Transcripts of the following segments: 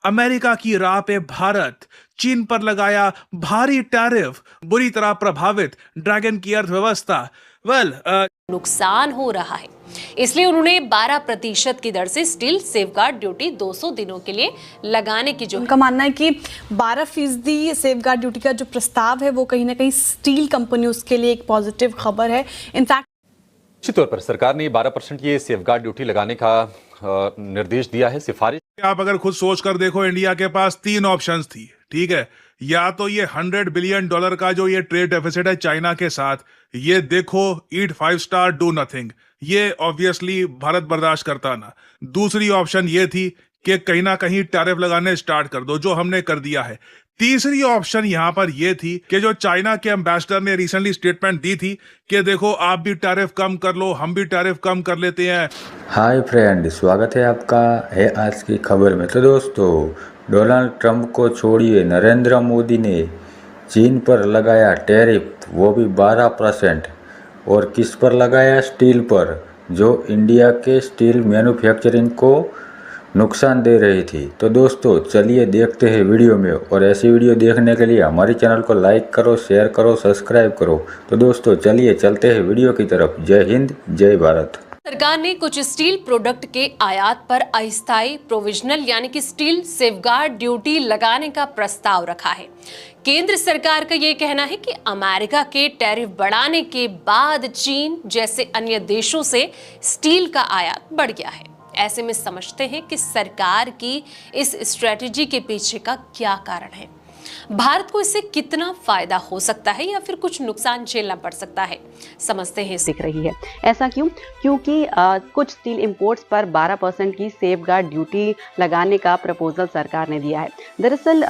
America की राह पे भारत, चीन पर लगाया भारी टैरिफ, बुरी तरह प्रभावित ड्रैगन की अर्थव्यवस्था। नुकसान हो रहा है, इसलिए उन्होंने 12% की दर से स्टील सेफगार्ड ड्यूटी 200 दिनों के लिए लगाने की उनका मानना है कि 12% सेफगार्ड ड्यूटी का जो प्रस्ताव है वो कहीं ना कहीं स्टील कंपनियों के लिए एक पॉजिटिव खबर है। इनफैक्ट निश्चित तौर पर सरकार ने 12% की सेफगार्ड ड्यूटी लगाने का निर्देश दिया है, सिफारिश। आप अगर खुद सोच कर देखो, इंडिया के पास 3 ऑप्शंस थी, ठीक है। या तो ये $100 बिलियन का जो ये ट्रेड डेफिसिट है चाइना के साथ, ये देखो, ईट 5 स्टार, डू नथिंग, ये ऑब्वियसली भारत बर्दाश्त करता ना। दूसरी ऑप्शन ये थी कि कहीं ना कहीं टैरिफ लगाने स्टार्ट कर दो, जो हमने कर दिया है। तीसरी ऑप्शन यहां पर यह थी कि जो चाइना के एम्बेसडर ने रिसेंटली स्टेटमेंट दी थी कि देखो आप भी टैरिफ कम कर लो, हम भी टैरिफ कम कर लेते हैं। हाय फ्रेंड, स्वागत है आपका है आज की खबर में। तो दोस्तों, डोनाल्ड ट्रंप को छोड़िए, नरेंद्र मोदी ने चीन पर लगाया टैरिफ, वो भी 12%। और किस पर लगाया? स्टील पर, जो इंडिया के स्टील मैन्युफैक्चरिंग को नुकसान दे रही थी। तो दोस्तों चलिए देखते हैं वीडियो में, और ऐसी वीडियो देखने के लिए हमारे चैनल को लाइक करो, शेयर करो, सब्सक्राइब करो। तो दोस्तों चलिए चलते हैं वीडियो की तरफ। जय हिंद, जय भारत। सरकार ने कुछ स्टील प्रोडक्ट के आयात पर अस्थायी प्रोविजनल यानी कि स्टील सेफगार्ड ड्यूटी लगाने का प्रस्ताव रखा है। केंद्र सरकार का यह कहना है कि अमेरिका के टैरिफ बढ़ाने के बाद चीन जैसे अन्य देशों से स्टील का आयात बढ़ गया है। ऐसे में समझते हैं कि सरकार की इस स्ट्रेटेजी के पीछे का क्या कारण है, भारत को इससे कितना फायदा हो सकता है या फिर कुछ नुकसान झेलना पड़ सकता है, समझते हैं। दिख रही है ऐसा क्यों? क्योंकि कुछ स्टील इंपोर्ट्स पर 12% की सेफगार्ड ड्यूटी लगाने का प्रपोजल सरकार ने दिया है। दरअसल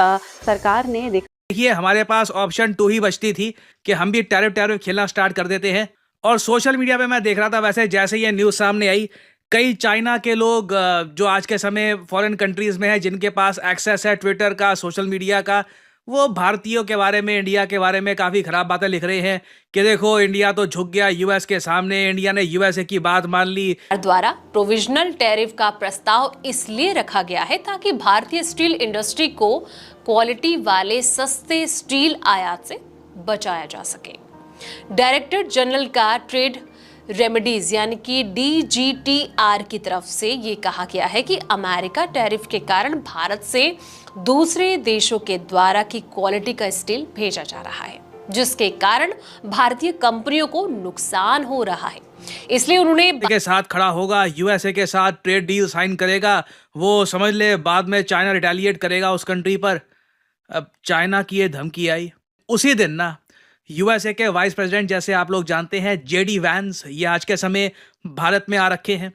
सरकार ने देखिए, हमारे पास ऑप्शन 2 ही बचती थी कि हम भी टैरिफ खेलना स्टार्ट कर देते हैं। और सोशल मीडिया पे मैं देख रहा था, वैसे जैसे ये न्यूज़ सामने आई, कई चाइना के लोग जो आज के समय फॉरेन कंट्रीज़ में है, जिनके पास एक्सेस है ट्विटर का, सोशल मीडिया का, वो भारतीयों के बारे में, इंडिया के बारे में काफ़ी ख़राब बातें लिख रहे हैं कि देखो इंडिया तो झुक गया यूएस के सामने, इंडिया ने यूएसए की बात मान ली। द्वारा प्रोविजनल टैरिफ का प्रस्ताव इसलिए रखा गया है ताकि भारतीय स्टील इंडस्ट्री को क्वालिटी वाले सस्ते स्टील आयात से बचाया जा सके। डायरेक्टर जनरल का ट्रेड रेमेडीज यानी कि DGTR की तरफ से ये कहा गया है कि अमेरिका टैरिफ के कारण भारत से दूसरे देशों के द्वारा की क्वालिटी का स्टील भेजा जा रहा है, जिसके कारण भारतीय कंपनियों को नुकसान हो रहा है। इसलिए उन्होंने के साथ खड़ा होगा, यूएसए के साथ ट्रेड डील साइन करेगा, वो समझ ले बाद में चाइना रिटेलिएट करेगा उस कंट्री पर। अब चाइना की ये धमकी आई उसी दिन ना, यूएसए के वाइस प्रेसिडेंट, जैसे आप लोग जानते हैं, JD वैंस, ये आज के समय भारत में आ रखे हैं।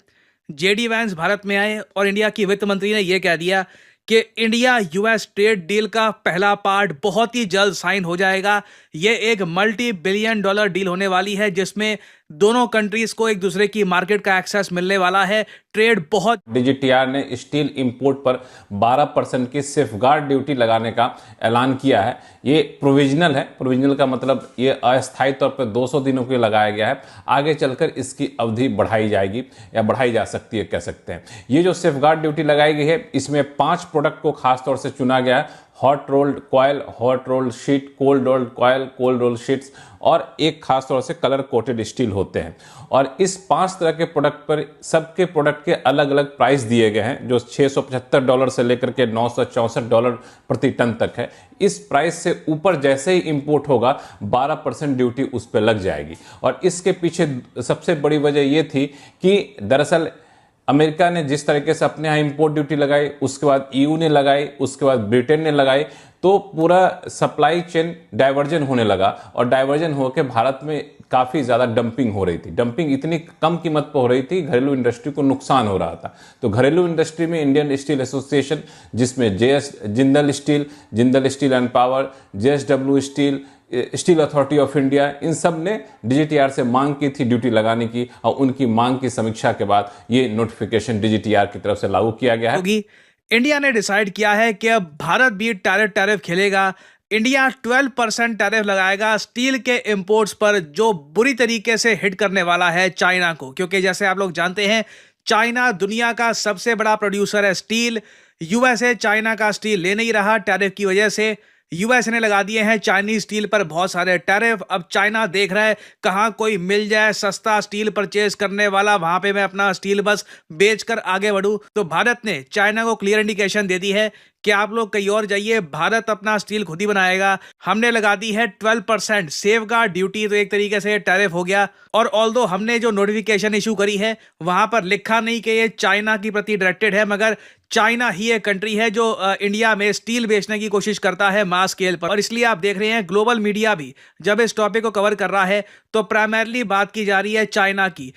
JD वैंस भारत में आए और इंडिया की वित्त मंत्री ने यह कह दिया कि इंडिया यूएस ट्रेड डील का पहला पार्ट बहुत ही जल्द साइन हो जाएगा। ये एक $multi-billion डील होने वाली है, जिसमें दोनों कंट्रीज को एक दूसरे की मार्केट का एक्सेस मिलने वाला है। ट्रेड बहुत DGTR ने स्टील इंपोर्ट पर 12% की सेफगार्ड ड्यूटी लगाने का ऐलान किया है। ये प्रोविजनल है। प्रोविजनल का मतलब ये अस्थायी तौर पर 200 दिनों के लिए लगाया गया है। आगे चलकर इसकी अवधि बढ़ाई जाएगी या बढ़ाई जा सकती है, कह सकते हैं। ये जो सेफगार्ड ड्यूटी लगाई गई है, इसमें 5 प्रोडक्ट को खास तौर से चुना गया है। Hot rolled coil, hot rolled sheet, cold rolled coil, cold rolled sheets, और एक खास तौर से कलर कोटेड स्टील होते हैं। और इस 5 तरह के प्रोडक्ट पर सबके प्रोडक्ट के अलग अलग प्राइस दिए गए हैं, जो $675 से लेकर के $964 प्रति टन तक है। इस प्राइस से ऊपर जैसे ही इंपोर्ट होगा 12% ड्यूटी उस पर लग जाएगी। और इसके पीछे सबसे बड़ी वजह यह थी कि दरअसल अमेरिका ने जिस तरीके से अपने यहाँ इंपोर्ट ड्यूटी लगाई, उसके बाद EU ने लगाई, उसके बाद ब्रिटेन ने लगाई, तो पूरा सप्लाई चेन डाइवर्जन होने लगा। और डाइवर्जन होकर भारत में काफ़ी ज़्यादा डंपिंग हो रही थी। डंपिंग इतनी कम कीमत पर हो रही थी, घरेलू इंडस्ट्री को नुकसान हो रहा था। तो घरेलू इंडस्ट्री में इंडियन स्टील एसोसिएशन, जिसमें Jindal steel and power, JSW steel, steel authority of India, इन सब ने DGTR से मांग की थी ड्यूटी लगाने की, और उनकी मांग की समीक्षा के बाद ये नोटिफिकेशन DGTR की तरफ से लागू किया गया है। इंडिया ने डिसाइड किया है कि अब भारत भी टैरिफ खेलेगा। इंडिया 12% टैरिफ लगाएगा स्टील के इंपोर्ट्स पर, जो बुरी तरीके से हिट करने वाला है चाइना को, क्योंकि जैसे आप लोग जानते हैं चाइना दुनिया का सबसे बड़ा प्रोड्यूसर है स्टील। यूएसए चाइना का स्टील ले नहीं रहा टैरिफ की वजह से। यूएस ने लगा दिए हैं चाइनीज स्टील पर बहुत सारे टैरिफ। अब चाइना देख रहा है कहाँ कोई मिल जाए सस्ता स्टील परचेज करने वाला, वहां पे मैं अपना स्टील बस बेचकर आगे बढ़ूं। तो भारत ने चाइना को क्लियर इंडिकेशन दे दी है कि आप लोग कहीं और जाइए, भारत अपना स्टील खुद ही बनाएगा। हमने लगा दी है 12% सेफगार्ड ड्यूटी, तो एक तरीके से टैरिफ हो गया। और ऑल्दो हमने जो नोटिफिकेशन इशू करी है वहां पर लिखा नहीं कि ये चाइना की प्रति डायरेक्टेड है, मगर चाइना ही एक कंट्री है जो इंडिया में स्टील बेचने की कोशिश करता है मास स्केल पर। और इसलिए आप देख रहे हैं ग्लोबल मीडिया भी जब इस टॉपिक को कवर कर रहा है तो प्राइमरली बात की जा रही है चाइना की।